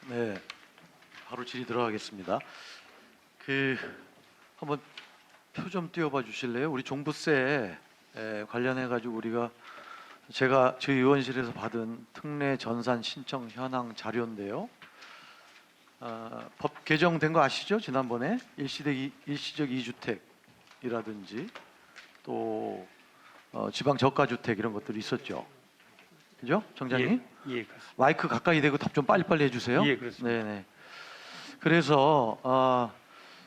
네, 바로 질의 들어가겠습니다. 한번 표 좀 띄워봐 주실래요? 우리 종부세 관련해 가지고 제가 저희 의원실에서 받은 특례 전산 신청 현황 자료인데요. 법 개정된 거 아시죠? 지난번에 일시적 2주택이라든지 또 지방 저가주택 이런 것들이 있었죠. 그죠, 정장님? 예, 그렇습니다. 마이크 가까이 대고 답 좀 빨리빨리 해주세요. 예, 그렇습니다. 네네. 그래서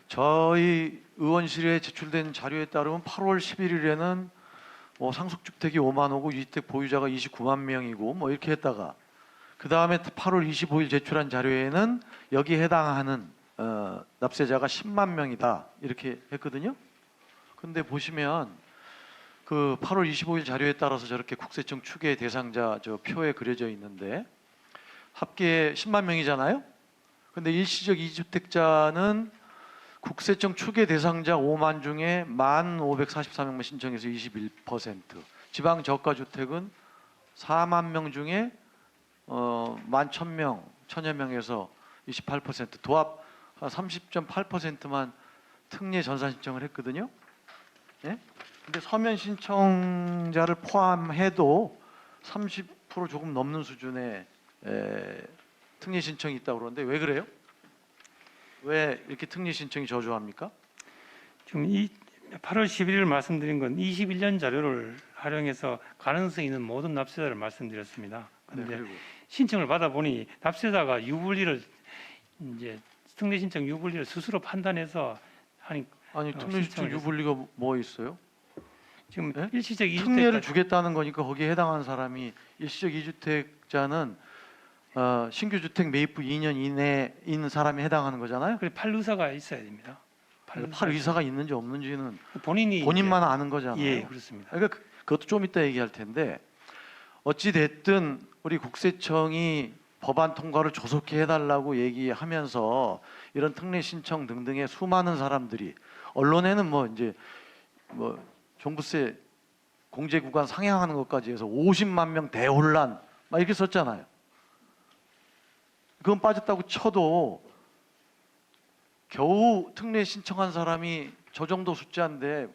저희 의원실에 제출된 자료에 따르면 8월 11일에는 상속주택이 5만 호고 유주택 보유자가 29만 명이고 이렇게 했다가 그 다음에 8월 25일 제출한 자료에는 여기에 해당하는 납세자가 10만 명이다 이렇게 했거든요. 근데 보시면 그 8월 25일 자료에 따라서 저렇게 국세청 추계 대상자 저 표에 그려져 있는데 합계 10만 명이잖아요. 근데 일시적 2주택자는 국세청 추계 대상자 5만 중에 1,544명만 신청해서 21%, 지방 저가주택은 4만 명 중에 11,000명, 1,000여 명에서 28%, 도합 30.8%만 특례 전산 신청을 했거든요. 네? 근데 서면 신청자를 포함해도 30% 조금 넘는 수준의 특례 신청이 있다고 그러는데 왜 그래요? 왜 이렇게 특례 신청이 저조합니까? 지금 이 8월 11일 말씀드린 건 21년 자료를 활용해서 가능성 있는 모든 납세자를 말씀드렸습니다. 그런데 그리고 신청을 받아 보니 납세자가 유불리를 이제 특례 신청 유불리를 스스로 판단해서 하니 아니 특례 신청 신청을 유불리가 뭐 있어요? 지금 네? 일시적 2주택 특례를 주겠다는 거니까 거기에 해당하는 사람이 일시적 2주택자는 신규 주택 매입 후 2년 이내인 사람이 해당하는 거잖아요. 그래 팔 의사가 있어야 됩니다. 팔 의사가 있는지 없는지는 본인이 본인만 아는 거잖아요. 예, 그렇습니다. 그러니까 그것도 좀 이따 얘기할 텐데 어찌 됐든 우리 국세청이 법안 통과를 조속히 해달라고 얘기하면서 이런 특례 신청 등등의 수많은 사람들이 언론에는 이제 종부세 공제 구간 상향하는 것까지 해서 50만 명 대혼란 막 이렇게 썼잖아요. 그건 빠졌다고 쳐도 겨우 특례 신청한 사람이 저 정도 숫자인데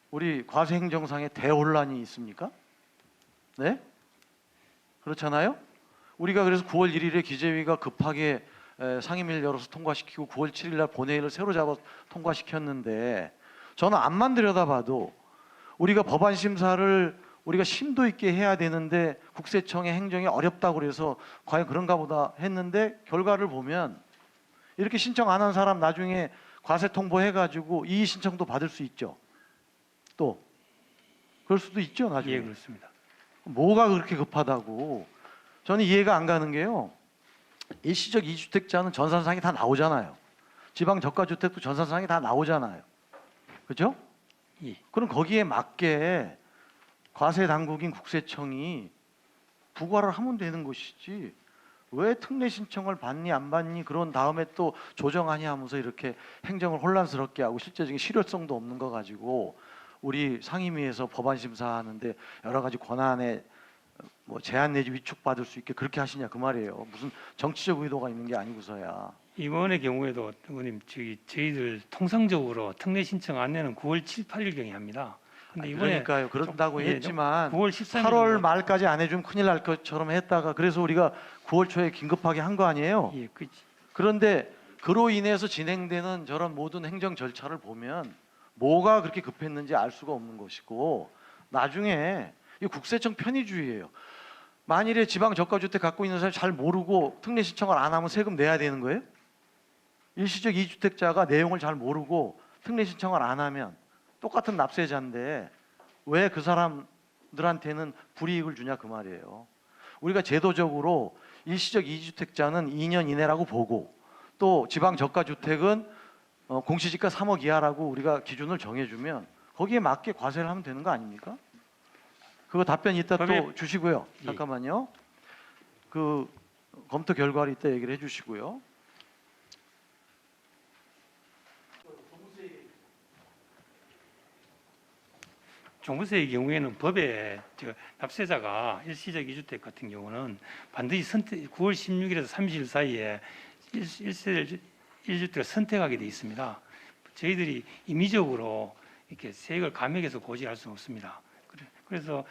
우리 과세행정상에 대혼란이 있습니까? 네? 그렇잖아요? 우리가 그래서 9월 1일에 기재위가 급하게 상임위를 열어서 통과시키고 9월 7일 날 본회의를 새로 잡아서 통과시켰는데 저는 앞만 들여다봐도 우리가 법안 심사를 우리가 심도 있게 해야 되는데 국세청의 행정이 어렵다고 그래서 과연 그런가 보다 했는데 결과를 보면 이렇게 신청 안 한 사람 나중에 과세 통보해가지고 이의 신청도 받을 수 있죠. 또 그럴 수도 있죠 나중에. 예, 그렇습니다. 뭐가 그렇게 급하다고. 저는 이해가 안 가는 게요. 일시적 2주택자는 전산상이 다 나오잖아요. 지방 저가주택도 전산상이 다 나오잖아요. 그렇죠? 예. 그럼 거기에 맞게 과세 당국인 국세청이 부과를 하면 되는 것이지 왜 특례 신청을 받니 안 받니 그런 다음에 또 조정하니 하면서 이렇게 행정을 혼란스럽게 하고 실제적인 실효성도 없는 거 가지고 우리 상임위에서 법안 심사하는데 여러 가지 권한에 제한 내지 위축받을 수 있게 그렇게 하시냐 그 말이에요. 무슨 정치적 의도가 있는 게 아니고서야. 이번의 경우에도 의원님 저희들 통상적으로 특례 신청 안내는 9월 7, 8일경에 합니다. 근데 이번에 그러니까요. 그런다고 했지만 9월 13일 8월 말까지 안 해주면 큰일 날 것처럼 했다가 그래서 우리가 9월 초에 긴급하게 한 거 아니에요. 예, 그런데 그로 인해서 진행되는 저런 모든 행정 절차를 보면 뭐가 그렇게 급했는지 알 수가 없는 것이고 나중에 이 국세청 편의주의예요. 만일에 지방 저가주택 갖고 있는 사람이 잘 모르고 특례 신청을 안 하면 세금 내야 되는 거예요? 일시적 2주택자가 내용을 잘 모르고 특례 신청을 안 하면 똑같은 납세자인데 왜 그 사람들한테는 불이익을 주냐 그 말이에요. 우리가 제도적으로 일시적 2주택자는 2년 이내라고 보고 또 지방 저가주택은 공시지가 3억 이하라고 우리가 기준을 정해주면 거기에 맞게 과세를 하면 되는 거 아닙니까? 그거 답변 이따 또 주시고요. 예. 잠깐만요. 그 검토 결과를 이따 얘기를 해주시고요. 종부세의 경우에는 법에 납세자가 일시적 2주택 같은 경우는 반드시 9월 16일에서 30일 사이에 1주택을 선택하게 돼 있습니다. 저희들이 임의적으로 이렇게 세액을 감액해서 고지할 수는 없습니다. 그래서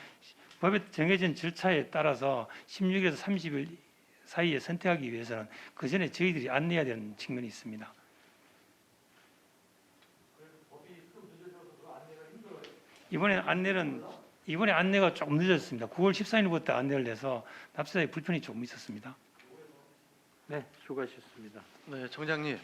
법에 정해진 절차에 따라서 16일에서 30일 사이에 선택하기 위해서는 그 전에 저희들이 안내해야 되는 측면이 있습니다. 이번에 안내가 조금 늦었습니다. 9월 14일부터 안내를 내서 납세자의 불편이 조금 있었습니다. 네, 수고하셨습니다. 네, 청장님.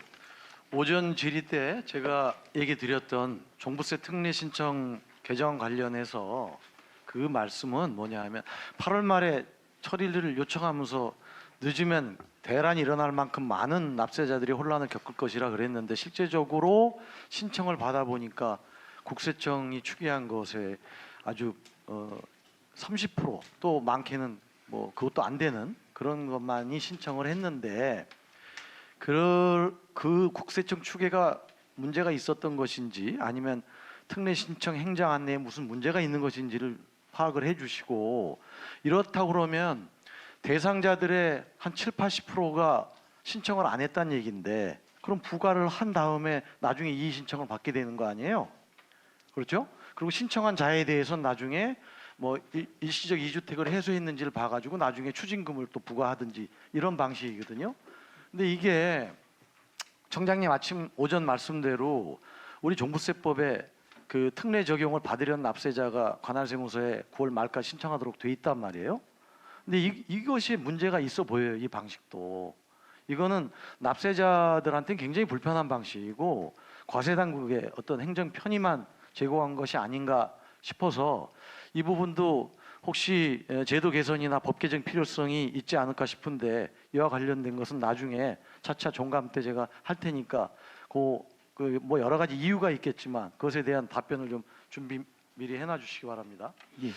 오전 질의 때 제가 얘기 드렸던 종부세 특례 신청 개정 관련해서 그 말씀은 뭐냐 하면 8월 말에 처리를 요청하면서 늦으면 대란이 일어날 만큼 많은 납세자들이 혼란을 겪을 것이라 그랬는데 실제적으로 신청을 받아보니까 국세청이 추계한 것에 아주 30%또 많게는 뭐 그것도 안 되는 그런 것만이 신청을 했는데 그 국세청 추계가 문제가 있었던 것인지 아니면 특례 신청 행정 안내에 무슨 문제가 있는 것인지를 파악을 해주시고 이렇다고 그러면 대상자들의 한 7, 80%가 신청을 안 했다는 얘기인데 그럼 부과를 한 다음에 나중에 이의 신청을 받게 되는 거 아니에요? 그렇죠? 그리고 신청한 자에 대해서는 나중에 뭐 일시적 2주택을 해소했는지를 봐가지고 나중에 추징금을 또 부과하든지 이런 방식이거든요. 근데 이게 청장님 오전 말씀대로 우리 종부세법에 그 특례 적용을 받으려는 납세자가 관할세무서에 9월 말까지 신청하도록 돼 있단 말이에요. 근데 이것이 문제가 있어 보여요. 이 방식도. 이거는 납세자들한테는 굉장히 불편한 방식이고 과세당국의 어떤 행정 편의만 제공한 것이 아닌가 싶어서 이 부분도 혹시 제도 개선이나 법 개정 필요성이 있지 않을까 싶은데 이와 관련된 것은 나중에 차차 종감 때 제가 할 테니까 뭐 여러 가지 이유가 있겠지만 그것에 대한 답변을 좀 준비 미리 해놔 주시기 바랍니다. 예.